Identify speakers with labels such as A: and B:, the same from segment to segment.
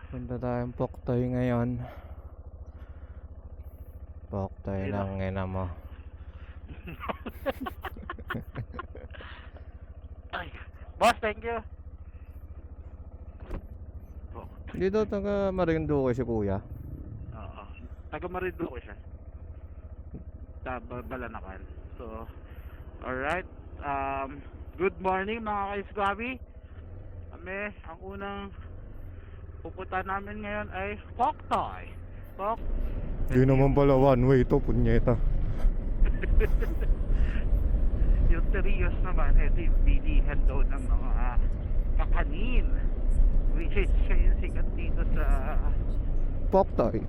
A: Punta tayong Poktoy ngayon. Poktoy ng ina mo.
B: Ay, boss, thank you.
A: Dito taga Marinduque si kuya.
B: Oo. Taga Marinduque siya. Balanakan. So, alright. Good morning mga ka-Isgabi. Kami, ang unang pupunta namin ngayon ay Poktoy.
A: Di naman pala one way to, punyeta.
B: Yung Terios naman, ito yung bilihan daw ng mga kakanin. Which is siya yung sikat dito sa
A: Poktoy.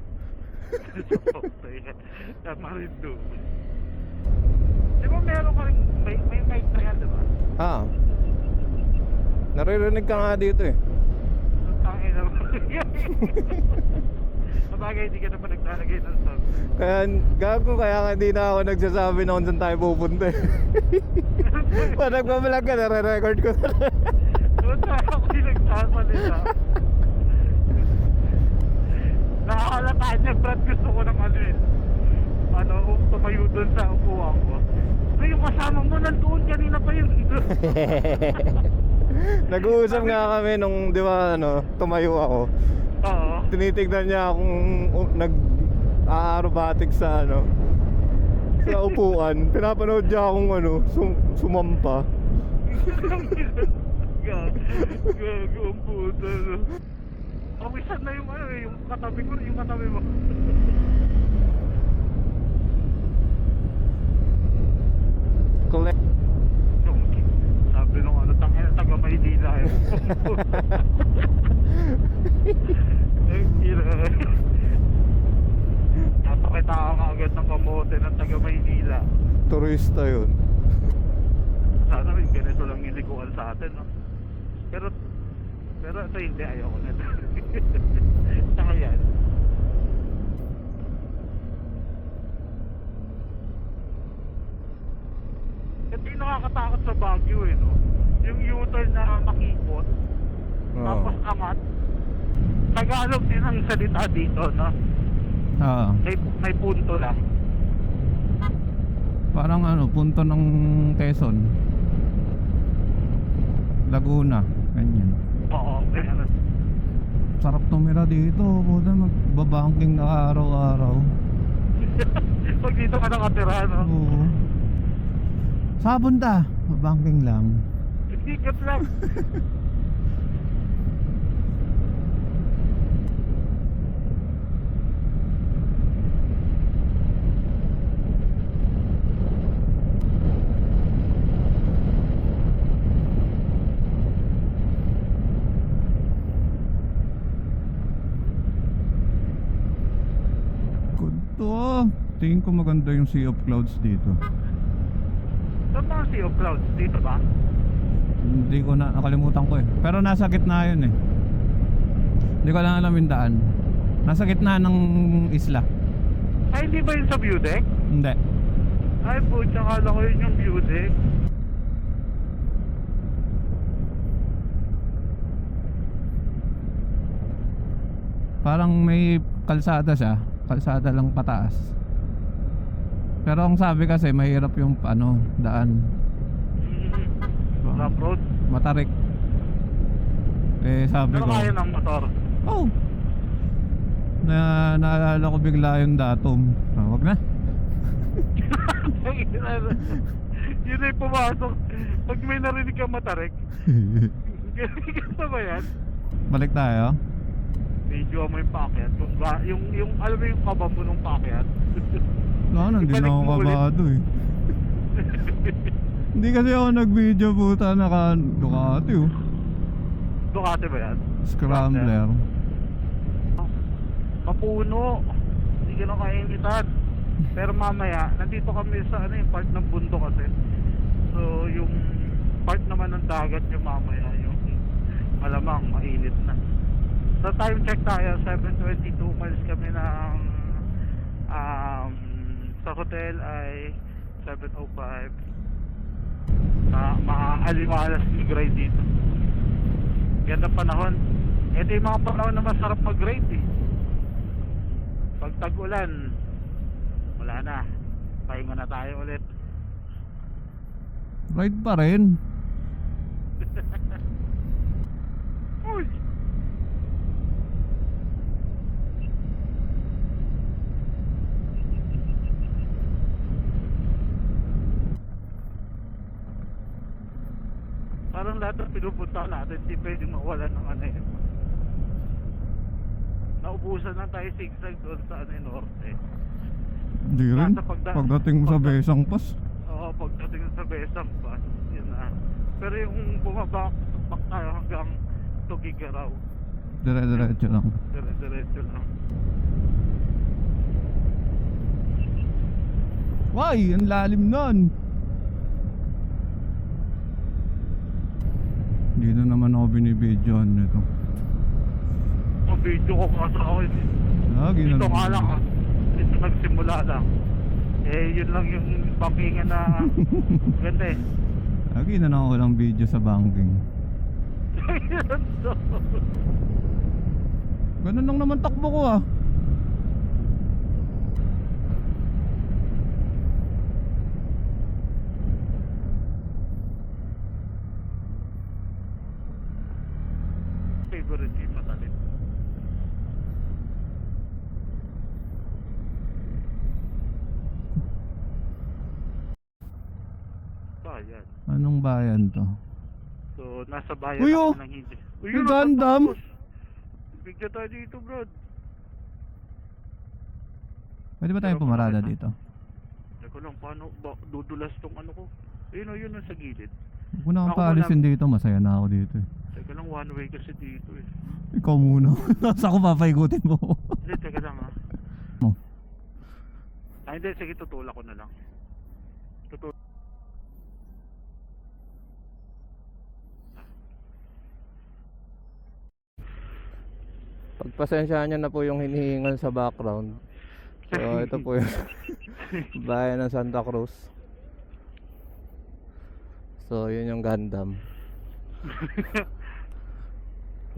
B: sa Poktoy. Sa Marinduque. Di ba meron ka rin, may mic na yan, di ba?
A: Ah. Naririnig ka nga dito eh.
B: Ang tangin naman. Sabagay, hindi ka naman naglalagay ng sound.
A: Kaya gago, kaya nga hindi na ako nagsasabi na kung saan tayo pupunta eh. Pag nagbabalag ka, nare-record ko na.
B: Basta ako yung nagsasalita. Nakakalata niya, Brad, gusto ko ng ano eh. Tumayo doon sa upuan ko. So yung kasama mo nandoon, kanina pa yun.
A: Nag-uusap nga kami nung, di ba, tumayo ako.
B: Oo.
A: Tinitignan niya akong nag-aerobatic sa sa upuan. Pinapanood niya akong sumampa.
B: Gago ang puta, no? Pawisan na yung yung katabi ko, yung katabi mo.
A: Collect.
B: Sabi nung tangina, taga Maynila eh. Napakita ka agad ng kamote ng taga Maynila.
A: Turista yun.
B: Sana may ganito lang iliguan sa atin, no? Pero ito hindi, ayoko na. Saka yan. Hindi nakakatakot sa Baguio eh, no? Yung U-turn na makikot, tapos angat. Tagalog din ang salita dito, no?
A: Oo.
B: May punto lang.
A: Parang punto ng Quezon, Laguna, ganyan.
B: Oo, ganyan.
A: Sarap tumira dito. Puta, magbabangking na araw-araw.
B: Pag dito ka nakatira, no?
A: Oo. Sabon ta, mabangking lang.
B: Sikat lang.
A: Kunto. Tingin ko maganda yung Sea of Clouds dito.
B: Saan mga Sea of Clouds? Dito ba?
A: Hindi ko na, nakalimutan ko eh. Pero nasa gitna yun eh. Hindi ko lang alam yung daan. Nasa gitna ng isla.
B: Ay, hindi ba yun sa view deck?
A: Hindi.
B: Ay, putya, kala ko yun yung view deck.
A: Parang may kalsada siya. Kalsada lang pataas. Pero ang sabi kasi mahirap yung daan.
B: Rough road.
A: Matarik. Eh sabi
B: Pero
A: ko,
B: kaya ng motor.
A: oh. Naalala ko bigla yung datum. Wag na.
B: Yun ay pumasok. Pag may narinig ka matarik. Ganito ba yan?
A: Balik tayo.
B: Medyo mo yung packet. Yung alam mo yung kaba mo nung packet.
A: Wala na, hindi na ako kabado eh. Hindi kasi ako nag-video puta, naka Ducati oh.
B: Ducati ba yan?
A: Scrambler.
B: Mapuno. Hindi ka na kainitan. Pero mamaya, nandito kami sa yung part ng bundok kasi. So yung part naman ng dagat yung mamaya, yung malamang mainit na. So time check tayo, 7:22 miles kami ng sa hotel ay 7:05. Maaliwalas yung ride dito. Ganda panahon. Ito yung mga panahon na masarap mag-ride eh. Pag tag-ulan, wala na. Pahinga na tayo ulit.
A: Ride pa rin.
B: Uy! Parang lahat ng pinupunta natin, di pwedeng mawala ng ano yun. Naubusan lang tayo zigzag doon sa ano yun, norte.
A: Hindi rin.
B: Nasa
A: Pagdating mo sa Besang Pass.
B: Oo, pagdating sa Besang Pass, yun na. Pero yung bumaba tayo hanggang Tugigaraw,
A: Dire-diretso lang.
B: dire-diretso lang.
A: Why? Ang lalim nun. Hindi na naman ako binibidyohan nito.
B: Ang video ko nga sa akin eh.
A: Lagi na
B: Ito nga
A: naman.
B: lang ah. Ito nagsimula lang. Eh yun lang yung bankingan na ganda eh.
A: Lagi na lang walang video sa banking. Ganun lang naman takbo ko ah.
B: Favorite yung matalit. Bayan.
A: Anong bayan to?
B: So nasa bayan
A: Uy,
B: ako
A: oh!
B: ng hindi.
A: May
B: yun,
A: Gundam!
B: nakatapos. Bigla tayo dito bro.
A: Pwede ba tayo
B: Pero
A: pumarada
B: bakit na?
A: dito?
B: Teka lang, paano dudulas tong ano ko? Ayun o, yun o sa gilid.
A: Huwag mo na akong
B: Ako
A: paalisin dito. Masaya na ako dito eh.
B: Teka lang, one way kasi dito eh.
A: Ikaw muna. Tapos ako papaikutin mo.
B: Hindi, teka lang ha.
A: Oh.
B: Hindi, sige, tutulak ko na lang.
A: Pagpasensyahan niya na po yung hinihingal sa background. So ito po yung bayan ng Santa Cruz. So yun yung Gundam.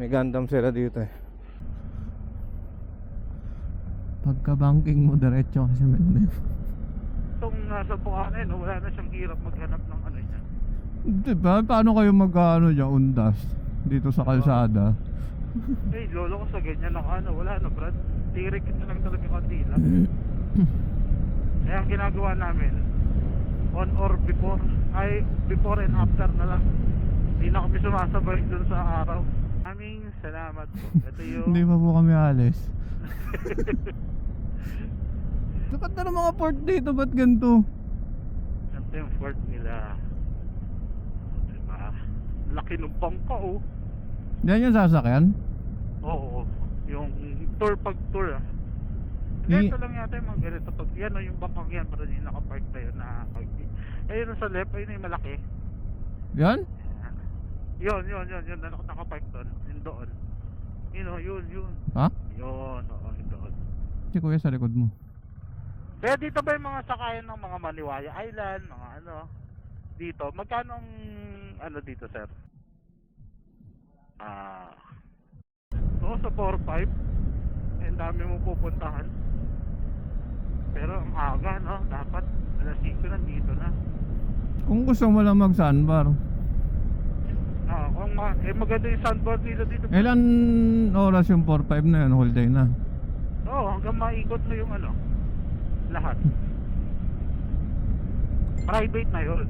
A: May Gundam sila dito eh. Pagka-banking mo diretso kasi may
B: Itong nasa Bukanan, wala na siyang hirap maghanap ng ano niya.
A: diba? Paano kayo mag-ano dyan, undas? Dito sa kalsada?
B: Eh, lolo ko sa ganyan na ano, wala na brad. Tirik na lang talaga kandila. Kaya ang ginagawa namin, on or before, ay before and after na lang. Hindi na kami sumasabay dun sa araw. Aming salamat po. Ito yung...
A: Hindi pa po kami alis. Ganda ng mga port dito, ba't ganito?
B: Ito yung fort nila. Diba? Laki ng bangka oh.
A: Diyan yung sasakyan?
B: Oo. Yung tour pag tour ah. Ito lang yata yung mga ganito pag yan o yung bangkang yan para yung nakapark na yun na ayun sa left, ayun yung malaki.
A: Yan?
B: Yun na nakapark doon. Yun doon. Yun.
A: Ha?
B: Yun, oo, yun doon.
A: Si kuya sa likod mo.
B: Kaya dito ba yung mga sakayan ng mga Maniwaya Island, mga ano, dito, magkano ang ano dito, sir? Oo, sa 4-5, ang dami mo pupuntahan. Pero ang aga, no? Dapat alas 5 nandito na.
A: Kung gusto mo lang mag-sandbar,
B: Kung maganda yung sandboard nila dito.
A: ilan oras yung 4-5 na yun? Whole day na.
B: Oo, hanggang maikot mo yung ano, lahat. Private na yun.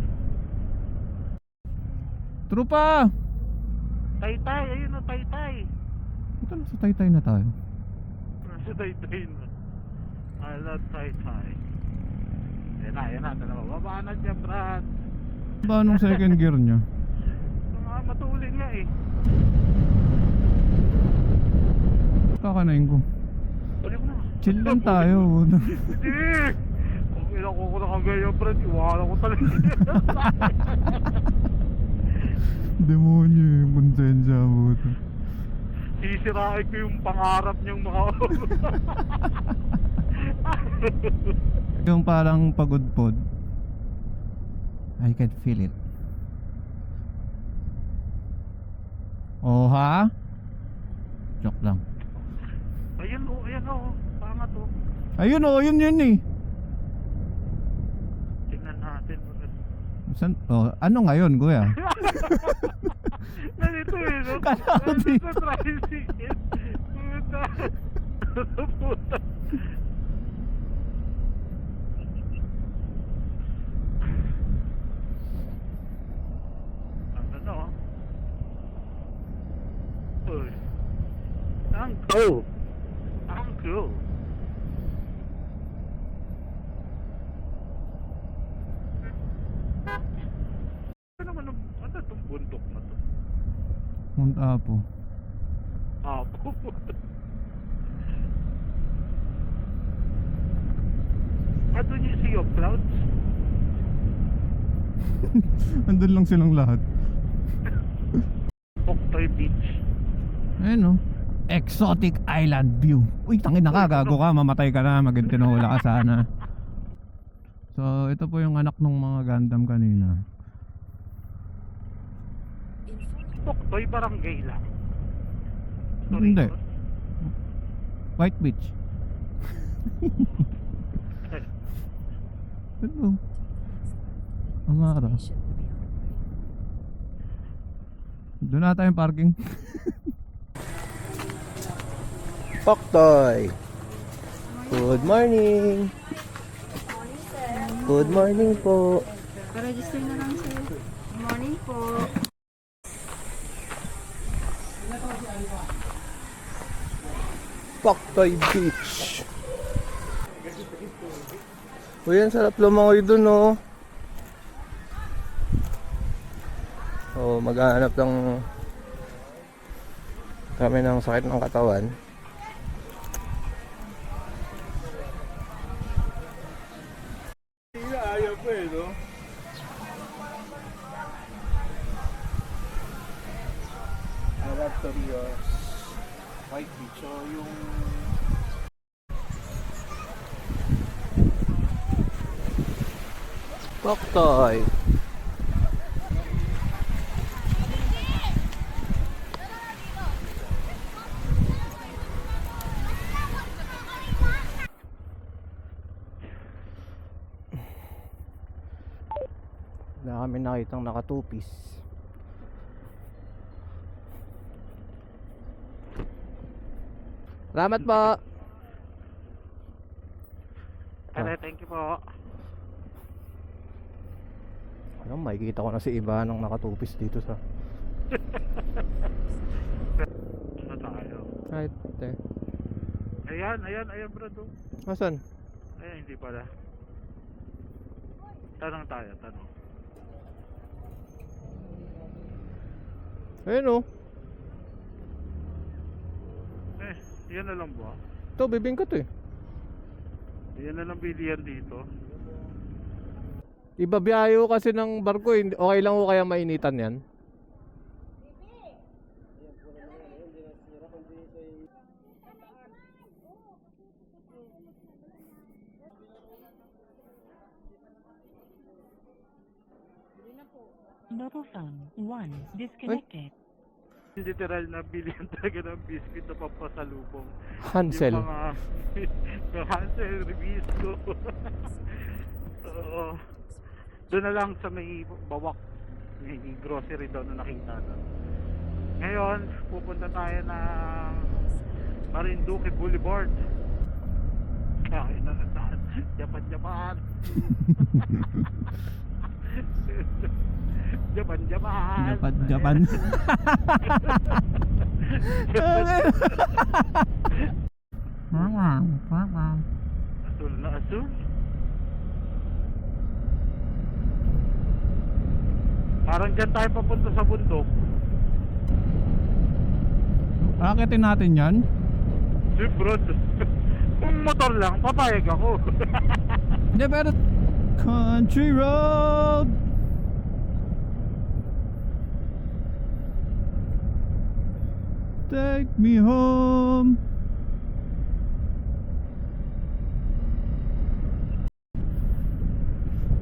A: Trupa!
B: Taytay, ayun o, Taytay.
A: Ito na sa Taytay na tayo.
B: Nasa Taytay na. I love Taytay. Yan na, baba na dyan, Brad.
A: Ba nung second gear niya?
B: Mga matulin nga eh.
A: Kakanain ko.
B: Balik mo na.
A: Chill lang tayo.
B: Hindi! Kung ilang ko nakagaya, Brad, iwanan ko talaga.
A: Demonyo yung konsensya mo.
B: Sisirain ko yung pangarap niyong mga
A: Yung parang pagod-pod. I can feel it. Oh ha? Joke lang.
B: Ayan o. Pangat o.
A: Ayun oh, yun eh.
B: Tingnan natin.
A: San, oh, ano ngayon, kuya?
B: Ganito eh, no?
A: Kala ko dito.
B: Sa tricycle. Puta. Ano? Uy. Uncle. Uncle. Ano naman ano itong bundok na to?
A: Mount Apo.
B: Pupunta. Doon yung Sea of Clouds?
A: Andun lang silang lahat.
B: Poktoy Beach.
A: Ayun oh. Exotic Island View. Uy, tangin na ka, gago ka, mamatay ka na, magintinahula ka sana. So, ito po yung anak ng mga Gundam kanina.
B: Poktoy barangay lang.
A: Hindi. White Beach. Ano? Amara. Doon na tayong parking.
C: Poktoy. Good morning. Good morning po.
D: Pa-register na lang sir. Good morning po.
C: Poktoy Beach. Uy, ang sarap lumangoy dun, oh. Oh, maghahanap ng kami ng sakit ng katawan.
B: Ayaw pa eh, no? Raptorios White Beach. So, yung
C: Poktoy. Na kami nakitang nakatupis. Salamat po.
B: thank you po.
C: Ano, makikita ko na si Iba nung nakatupis dito sa
B: Ano tayo?
C: kahit
B: Ayan bro.
C: asan?
B: Ayan, hindi pala. Tanong tayo.
C: Ayun oh.
B: Yan na lang ba?
C: Ito, bibingkat eh.
B: Yan na lang bilihan dito.
C: Ibabiyayo kasi ng barko eh. Okay lang ko kaya mainitan yan?
E: Mobile phone 1 disconnected.
B: Literal na bilihan talaga ng biscuit na pampasalubong.
C: Hansel.
B: Yung mga yung Hansel, Ribisco. Oo. Doon na lang sa may bawak. May grocery daw na nakita doon. Ngayon, pupunta tayo ng Marinduque Boulevard. Kaya na nandaan. Japan. Japan. Asul na asul. Parang dyan tayo papunta sa bundok.
A: Akitin natin yan.
B: Si bro. Kung motor lang, papayag ako.
A: Hindi, pero country road. Take me home.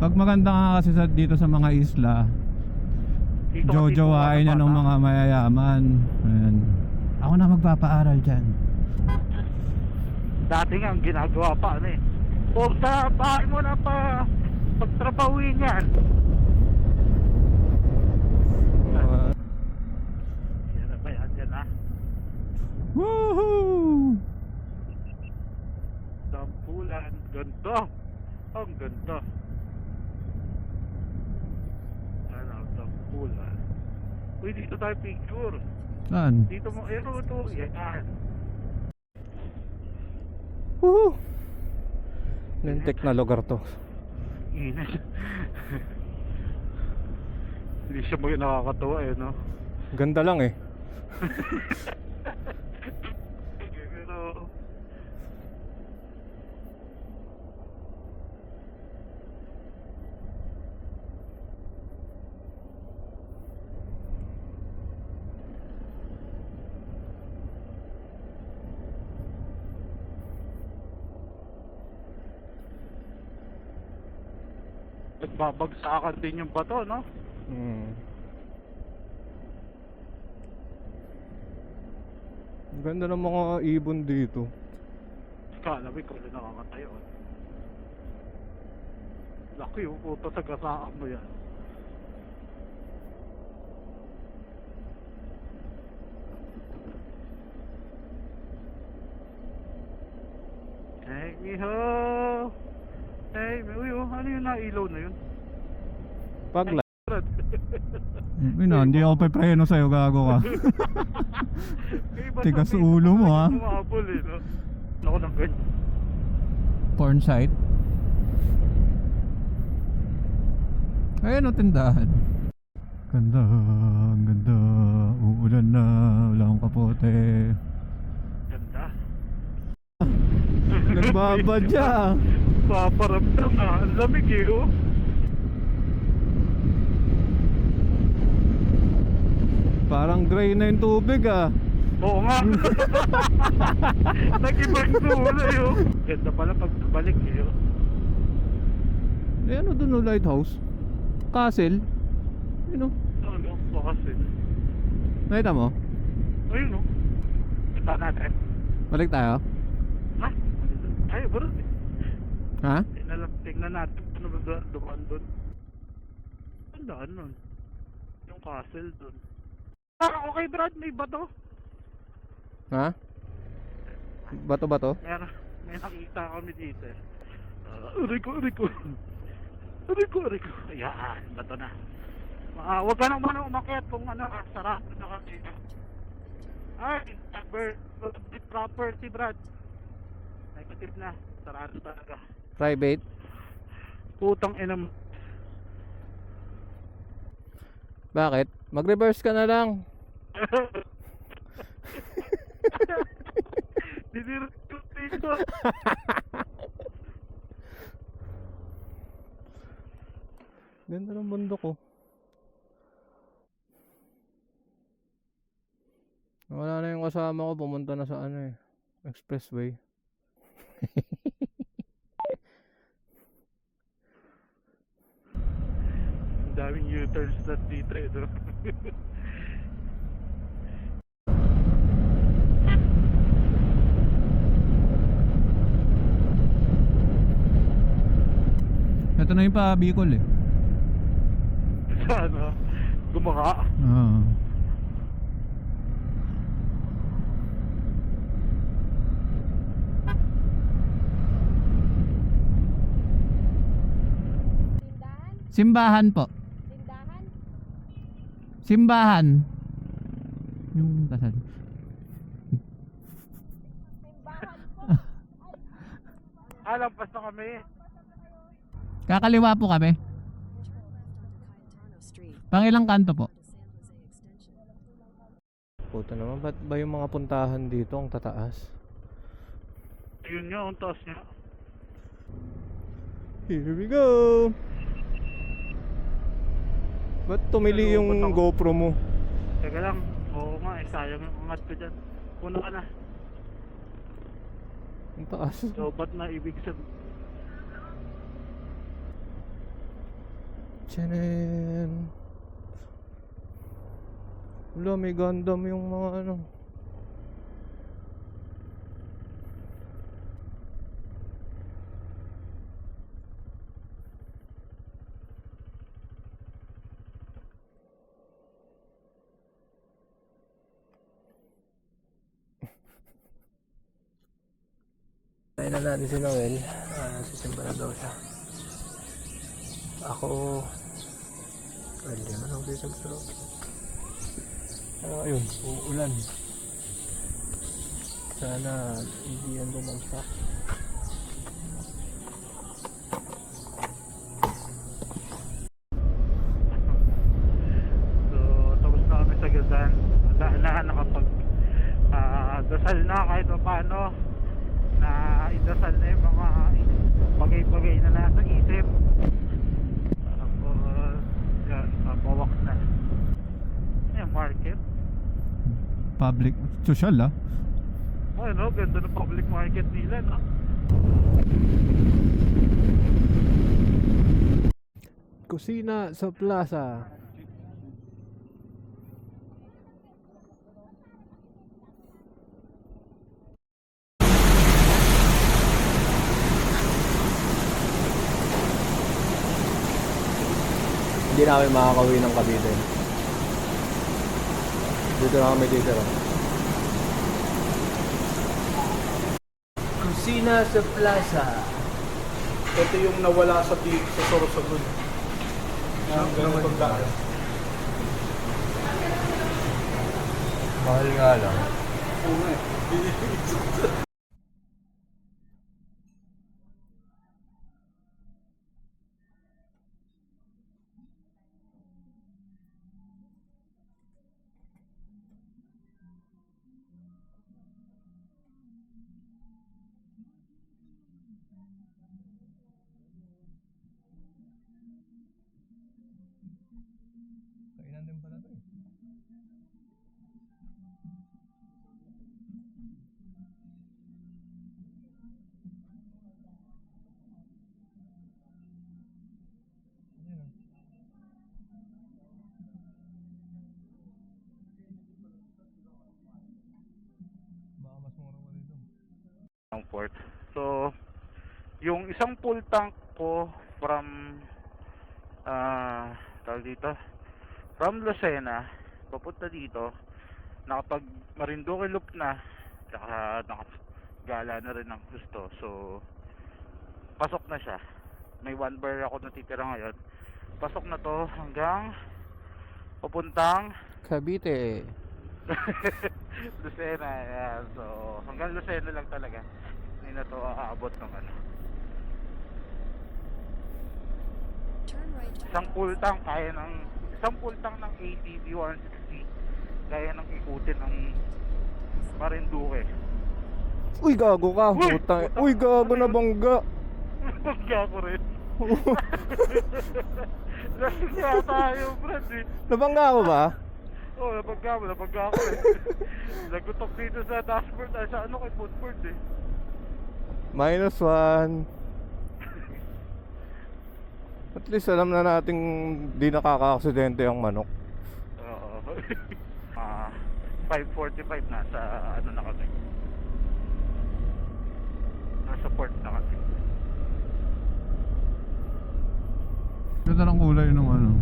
A: Pag maganda nga kasi dito sa mga isla,
B: Dito kasi
A: jojowain niya ng
B: bata.
A: mga mayayaman. Ayan. Ako na magpapaaral dyan.
B: Dati nga ang ginagawa pa ano eh. O sa bahay mo na pa pagtrabahuin yan. Yan na ba yan dyan ha?
A: Woohoo!
B: Dampulan. Ganda. Ang ganda. Ano, dampulan. Uy, dito tayo picture.
A: Saan?
B: Dito mo, ito. Yan.
C: Woohoo! Lintik na lugar to.
B: Init. Hindi siya mo nakakatawa eh, no?
C: Ganda lang eh.
B: Pero nagbabagsakan din yung bato, no?
C: Hmm. Ang ganda ng mga ibon dito.
B: Kala mo ikaw na nakakatayo. Laki yung puto sa gasaan mo yan. Take me home. Take me. Uy, ano yung nailaw na yun?
C: Pagla.
A: Hindi ako pepreno sa'yo, gago ka. Tigas ulo mo, ha?
B: Umabol eh, no? Ako ng ganyan.
A: Porn site. Ayun o, tindahan. Ganda, ang ganda. Uulan na, wala akong kapote.
B: Ganda.
C: Nagbabadya.
B: Paparamdam na. Ang lamig eh, oh.
C: Parang gray na yung tubig ah.
B: Oo nga. Nag-ibang kulay, oh. Ganda pala pag balik eh, oh.
C: Eh ano dun no lighthouse? Castle? Yun o.
B: Ano, kasi.
C: Nakita mo?
B: Ayun, oh. Kita natin.
C: Balik tayo?
B: Ha? Ay, bro.
C: Ha?
B: Tingnan natin ano ba dumaan doon. Ang daan nun. Yung castle doon. Ah, okay Brad, may bato.
C: Ha? Bato-bato?
B: May nakita kami dito eh. Rico. Ayan, bato na. Huwag ka nang muna umakyat kung ano, sarap na kasi. Ay, property Brad. Negative na, sarado talaga.
C: Private?
B: Putang ina mo.
C: Bakit? Mag-reverse ka na lang.
B: Dinirecto dito.
C: Ganda ng bundok ko. Wala na yung kasama ko, pumunta na sa ano eh, expressway.
B: Ang daming U-turns na dito eh. No?
A: Ito na yung pa Bicol eh.
B: Sa ano, gumaka.
A: Oo. Simbahan po.
D: Tindahan?
A: Simbahan. Yung kasal.
D: Simbahan po.
B: Lampas na kami.
A: Kakaliwa po kami. Pangilang kanto po?
C: Puta naman, ba't ba yung mga puntahan dito ang tataas?
B: Ayun nga, ang taas niya.
C: Here we go! Ba't tumili yung GoPro mo?
B: Teka lang, oo nga eh, sayang yung angat ko dyan. Puno ka na.
C: Ang taas.
B: So, ba't na ibig sabihin?
C: Tchanen! Wala, may Gundam yung mga ano. Hintayin na natin si Noel. Sisimba na daw siya. Ako... Hindi man ako sisimba sa loob. Ayun, uulan. Sana hindi yan bumagsak.
B: So, tapos na kami sa Gasan. Nakapag dasal na kahit pa paano. Na idasal na yung mga bagay-bagay na nasa isip. Tapos, yan, papawak na. Yan, market.
A: Public, social ah.
B: Ano, ganda ng public market nila, no?
C: Kusina sa plaza. Hindi namin makakauwi ng Cavite. Dito na kami titira. Kusina sa plaza.
F: Ito yung nawala sa Sorsogon. Ang ganun pagdaan.
C: Mahal nga lang.
F: Oo nga eh.
C: Kainan din pala to eh. Baka mas mura pa dito.
B: Ang port. So, yung isang full tank ko from tawag dito, from Lucena papunta dito, nakapag Marinduque loop na, tsaka nakagala na rin ng gusto. So, pasok na siya. May 1 bar ako natitira ngayon. Pasok na to hanggang papuntang
C: Cavite.
B: Lucena. Yeah. So, hanggang Lucena lang talaga. Hindi na to aabot ng ano.
D: Turn right.
B: Isang full tank kaya ng ng ATV 160 kaya ng ikutin ng Marinduque.
C: Uy, gago ka.
B: Uy!
C: Putang. Uy, gago na bangga.
B: Magka ko rin. Lasing nga tayo, Brad eh.
C: Nabangga ako ba?
B: Oo, napagka ko eh. Nagutok dito sa dashboard ay sa ano kay footboard eh.
C: -1. At least alam na nating di nakaka-aksidente ang manok.
B: Oo. 5:45 na sa ano na kami. Nasa port na kami.
A: Ganda ng kulay ng ano,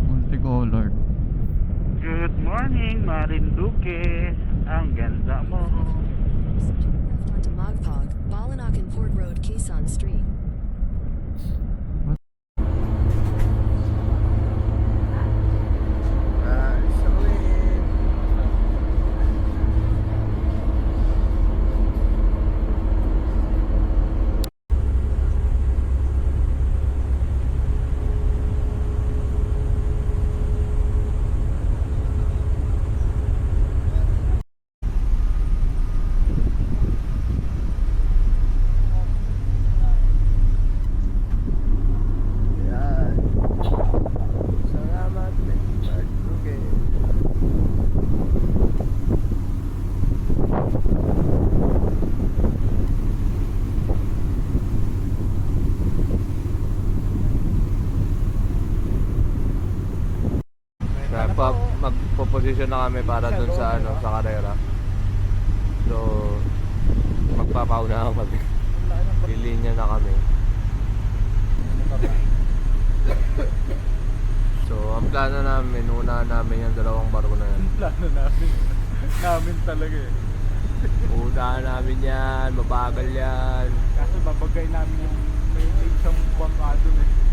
A: multicolored.
B: Good morning, Marinduque. Ang ganda mo.
G: Left onto Mogpog, Ballinock and Ford Road, Quezon Street.
C: Magpo-position na kami para dun sa ano, sa karera. So magpapauna kami. Lilinya na kami. So ang plano namin, una namin yung dalawang barko na yan.
F: Plano namin. Namin talaga eh.
C: Pupuntahan namin yan, mabagal yan.
F: Kaso babagay namin yung may isang bangka doon eh.